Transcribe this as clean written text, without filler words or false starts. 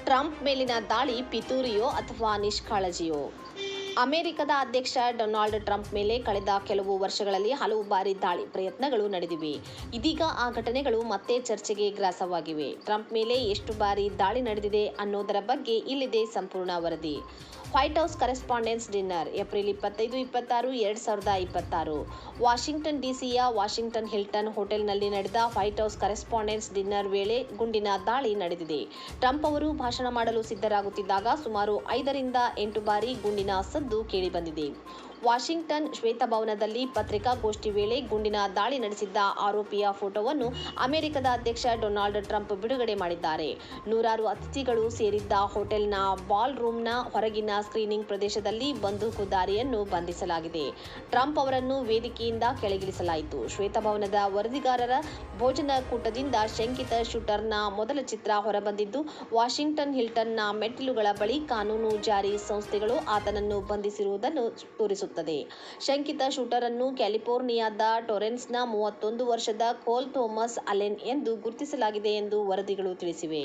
Trump ಮೇಲಿನ ದಾಳಿ ಪಿತೂರಿಯೋ ಅಥವಾ ನಿಷ್ಕಾಳಜಿಯೋ? ಅಮೆರಿಕದ ಅಧ್ಯಕ್ಷ ಡೊನಾಲ್ಡ್ ಟ್ರಂಪ್ ಮೇಲೆ ಕಳೆದ ಕೆಲವು ವರ್ಷಗಳಲ್ಲಿ ಹಲವು ಬಾರಿ ದಾಳಿ ಪ್ರಯತ್ನಗಳು ನಡೆದಿವೆ. ಇದೀಗ ಆ ಘಟನೆಗಳು ಮತ್ತೆ ಚರ್ಚೆಗೆ ಗ್ರಾಸವಾಗಿವೆ. ಟ್ರಂಪ್ ಮೇಲೆ ಎಷ್ಟು ಬಾರಿ ದಾಳಿ ನಡೆದಿದೆ ಅನ್ನೋದರ ಬಗ್ಗೆ ಇಲ್ಲಿದೆ ಸಂಪೂರ್ಣ ವರದಿ. White House correspondence dinner April 25-26, 2026 Washington ಡಿಸಿಯ ವಾಷಿಂಗ್ಟನ್ ಹಿಲ್ಟನ್ ಹೋಟೆಲ್ನಲ್ಲಿ ನಡೆದ ವೈಟ್ ಹೌಸ್ ಕರೆಸ್ಪಾಂಡೆನ್ಸ್ ಡಿನ್ನರ್ ವೇಳೆ ಗುಂಡಿನ ದಾಳಿ ನಡೆದಿದೆ. ಟ್ರಂಪ್ ಅವರು ಭಾಷಣ ಮಾಡಲು ಸಿದ್ಧರಾಗುತ್ತಿದ್ದಾಗ ಸುಮಾರು 5ರಿಂದ 8 ಬಾರಿ ಗುಂಡಿನ ಸದ್ದು ಕೇಳಿಬಂದಿದೆ. ವಾಷಿಂಗ್ಟನ್ ಶ್ವೇತಭವನದಲ್ಲಿ ಪತ್ರಿಕಾಗೋಷ್ಠಿ ವೇಳೆ ಗುಂಡಿನ ದಾಳಿ ನಡೆಸಿದ್ದ ಆರೋಪಿಯ ಫೋಟೋವನ್ನು ಅಮೆರಿಕದ ಅಧ್ಯಕ್ಷ ಡೊನಾಲ್ಡ್ ಟ್ರಂಪ್ ಬಿಡುಗಡೆ ಮಾಡಿದ್ದಾರೆ. ನೂರಾರು ಅತಿಥಿಗಳು ಸೇರಿದ್ದ ಹೋಟೆಲ್ನ ಬಾಲ್ ರೂಮ್ನ ಹೊರಗಿನ ಸ್ಕ್ರೀನಿಂಗ್ ಪ್ರದೇಶದಲ್ಲಿ ಬಂದೂಕುಧಾರಿಯನ್ನು ಬಂಧಿಸಲಾಗಿದೆ. ಟ್ರಂಪ್ ಅವರನ್ನು ವೇದಿಕೆಯಿಂದ ಕೆಳಗಿಳಿಸಲಾಯಿತು. ಶ್ವೇತಭವನದ ವರದಿಗಾರರ ಭೋಜನ ಕೂಟದಿಂದ ಶಂಕಿತ ಶೂಟರ್ನ ಮೊದಲ ಚಿತ್ರ ಹೊರಬಂದಿದ್ದು, ವಾಷಿಂಗ್ಟನ್ ಹಿಲ್ಟನ್ನ ಮೆಟ್ಟಿಲುಗಳ ಬಳಿ ಕಾನೂನು ಜಾರಿ ಸಂಸ್ಥೆಗಳು ಆತನನ್ನು ಬಂಧಿಸಿರುವುದನ್ನು ತೋರಿಸುತ್ತದೆ. ಶಂಕಿತ ಶೂಟರ್ ಅನ್ನು ಕ್ಯಾಲಿಫೋರ್ನಿಯಾದ ಟೊರೆನ್ಸ್ನ 31 ವರ್ಷದ ಕೋಲ್ ಥೋಮಸ್ ಅಲೆನ್ ಎಂದು ಗುರುತಿಸಲಾಗಿದೆ ಎಂದು ವರದಿಗಳು ತಿಳಿಸಿವೆ.